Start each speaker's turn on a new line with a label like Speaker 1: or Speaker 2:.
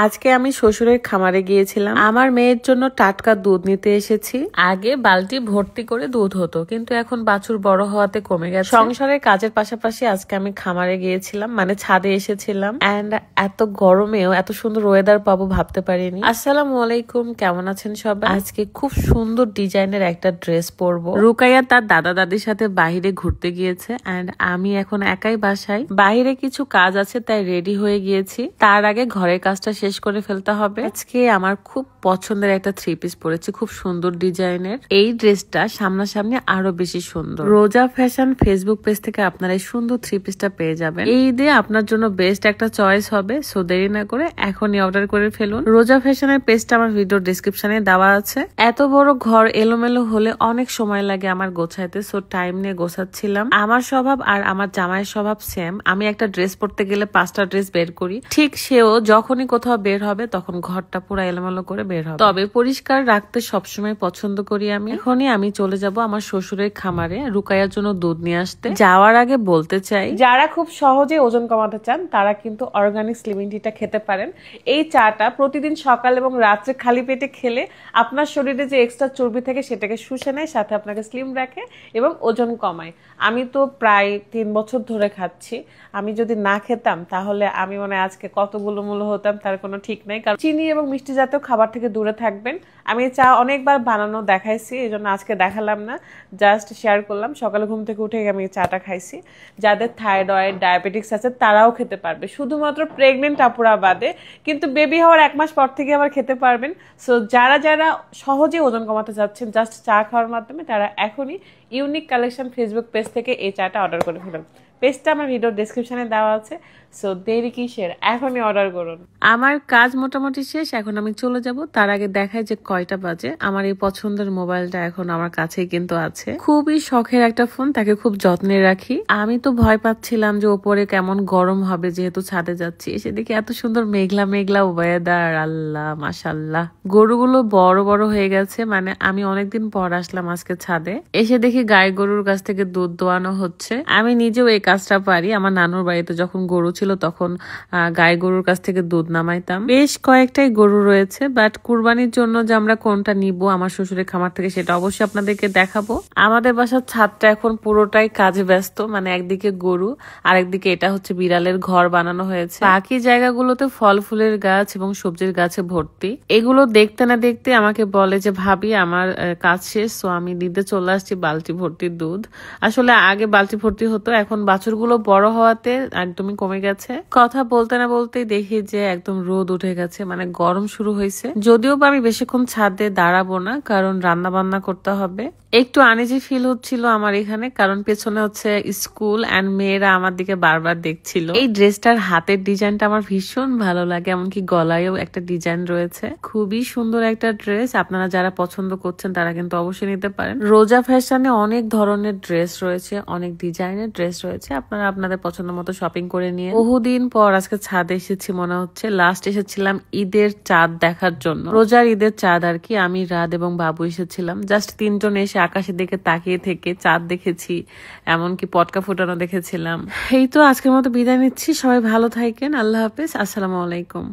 Speaker 1: আজকে আমি শ্বশুরের খামারে গিয়েছিলাম। আমার মেয়ের জন্য টাটকা দুধ নিতে এসেছি। আগে বালতি ভর্তি করে দুধ হতো, কিন্তু এখন বাছুর বড় হওয়াতে কমে গেছে। সংসারের কাজের পাশাপাশি আজকে আমি খামারে গিয়েছিলাম, মানে ছাদে এসেছিলাম। এন্ড এত গরমেও এত সুন্দর ওয়েদার পাবো ভাবতে পারিনি। আসসালামু আলাইকুম, কেমন আছেন সবাই? আজকে খুব সুন্দর ডিজাইনের একটা ড্রেস পরবো। রুকাইয়া তার দাদা দাদির সাথে বাহিরে ঘুরতে গিয়েছে এন্ড আমি এখন একাই বাসায়। বাহিরে কিছু কাজ আছে তাই রেডি হয়ে গিয়েছি। তার আগে ঘরের কাজটা শেষ করে ফেলতে হবে। আজকে আমার খুব পছন্দের একটা থ্রি পিস পরেছি, খুব সুন্দর ডিজাইনের। এই ড্রেসটা সামনাসামনি আরো বেশি সুন্দর। রোজা ফ্যাশন ফেসবুক পেজ থেকে আপনারা এই সুন্দর থ্রি পিসটা পেয়ে যাবেন। এই ঈদে আপনার জন্য বেস্ট একটা চয়েস হবে। সো দেরি না করে এখনই অর্ডার করে ফেলুন। রোজা ফ্যাশনের পেজটা আমার ভিডিও ডেসক্রিপশনে দেওয়া আছে। এত বড় ঘর এলোমেলো হলে অনেক সময় লাগে আমার গোছাইতে, সো টাইম নিয়ে গোছাচ্ছিলাম। আমার স্বভাব আর আমার জামাইয়ের স্বভাব সেম। আমি একটা ড্রেস পরতে গেলে 5টা ড্রেস বের করি, ঠিক সেও যখনই কোথাও বের হবে তখন ঘরটা পুরো এলোমেলো করে বের হবে। তবে পরিষ্কার রাখতে সবসময় পছন্দ করি আমি। এখনই আমি চলে যাব আমার শ্বশুরের খামারে রুকাইয়ার জন্য দুধ নিয়ে আসতে। যাওয়ার আগে বলতে চাই, যারা খুব সহজে ওজন কমাতে চান তারা কিন্তু অর্গানিক স্লিমিং টিটা খেতে পারেন। এই চাটা প্রতিদিন সকাল এবং রাত্রে খালি পেটে খেলে আপনার শরীরে যে এক্সট্রা চর্বি থাকে সেটাকে শুষে নেয়, সাথে আপনাকে স্লিম রাখে এবং ওজন কমায়। আমি তো প্রায় 3 বছর ধরে খাচ্ছি। আমি যদি না খেতাম তাহলে আমি মানে আজকে কতগুলো মূল্য হতাম তার কোনো ঠিক নাই। কারণ চিনি এবং মিষ্টি জাতীয় খাবার থেকে দূরে থাকবেন। আমি চা অনেকবার বানানো দেখাইছি, এই জন্য আজকে দেখালাম না, জাস্ট শেয়ার করলাম। সকালে ঘুম থেকে উঠে আমি চাটা খাইছি। যাদের থাইরয়েড ডায়াবেটিক্স আছে তারাও খেতে পারবে, শুধুমাত্র প্রেগনেন্ট আপুরা বাদে। কিন্তু বেবি হওয়ার 1 মাস পর থেকে আবার খেতে পারবেন। সো যারা যারা সহজে ওজন কমাতে চাচ্ছেন জাস্ট চা খাওয়ার মাধ্যমে, তারা এখনই ইউনিক কালেকশন ফেসবুক পেজ থেকে এই চাটা অর্ডার করে ফেলুন। পেজটা আমার ভিডিও ডেসক্রিপশনে দেওয়া আছে। সো দেরি কিসের, এখনই অর্ডার করুন। আমার কাজ মোটামুটি শেষ, এখন আমি চলে যাব। তার আগে দেখাই যে কয়টা বাজে। আমার এই পছন্দের মোবাইলটা এখন আমার কাছেই কিন্তু আছে। খুবই শখের একটা ফোন, তাকে খুব যত্নে রাখি। আমি তো ভয় পাচ্ছিলাম যে ওপরে কেমন গরম হবে, যেহেতু ছাদে যাচ্ছি। এসে দেখি এত সুন্দর মেঘলা মেঘলা ওয়েদার, আল্লাহ মাশাল্লাহ। গরুগুলো বড় বড় হয়ে গেছে, মানে আমি অনেকদিন পর আসলাম আজকে ছাদে। এসে দেখি গাই গরুর কাছ থেকে দুধ দোয়ানো হচ্ছে। আমি নিজেও এই কাজটা পারি। আমার নানুর বাড়িতে যখন গরু ছিল তখন গাই গরুর কাছ থেকে দুধ নামাইতাম। বেশ কয়েকটাই গরু রয়েছে, বাট কুরবানির জন্য যে আমরা কোনটা নিব আমার শ্বশুরের খামার থেকে সেটা অবশ্যই আপনাদেরকে দেখাবো। আমাদের বাসার ছাদটা এখন পুরোটাই কাজে ব্যস্ত, মানে একদিকে গরু আর একদিকে এটা হচ্ছে বিড়ালের ঘর বানানো হয়েছে। বাকি জায়গাগুলোতে ফল ফুলের গাছ এবং সবজির গাছে ভর্তি। এগুলো দেখতে না দেখতে আমাকে বলে যে ভাবি আমার কাজ শেষ, সো আমি দিতে চলে আসছি বালতি ভর্তি দুধ। আসলে আগে বালতি ভর্তি হতো, এখন বাছুরগুলো বড় হওয়াতে একদমই কমে গেছে। কথা বলতে না বলতেই দেখি যে একদম রোদ উঠে গেছে, মানে গরম শুরু হয়েছে। যদিও বা আমি বেশিক্ষণ ছাদে দাঁড়াবো না, কারণ রান্না বান্না করতে হবে। একটু আনইজি ফিল হচ্ছিল আমার এখানে, কারণ পেছনে হচ্ছে স্কুল এন্ড মেয়েরা আমার দিকে বারবার দেখছিল। এই ড্রেসটার হাতের ডিজাইনটা আমার ভীষণ ভালো লাগে, এমনকি গলায়ও একটা ডিজাইন রয়েছে। খুবই সুন্দর একটা ড্রেস। আপনারা যারা পছন্দ করছেন তারা কিন্তু অবশ্যই নিতে পারেন। রোজা ফ্যাশনে অনেক ধরনের ড্রেস রয়েছে, অনেক ডিজাইনের ড্রেস রয়েছে। আপনারা আপনাদের পছন্দ মতো শপিং করে নিয়ে। বহুদিন পর আজকে ছাদে এসেছি মনে হচ্ছে। লাস্ট এসেছিলাম ঈদের চাঁদ দেখার জন্য, রোজার ঈদের চাঁদ আর কি। আমি রাত এবং বাবু এসেছিলাম। জাস্ট 3 জন এসে আকাশের দিকে তাকিয়ে থেকে চাঁদ দেখেছি, এমনকি পটকা ফুটানো দেখেছিলাম। এই তো আজকের মতো বিদায় নিচ্ছি। সবাই ভালো থাকেন, আল্লাহ হাফেজ, আসসালামু আলাইকুম।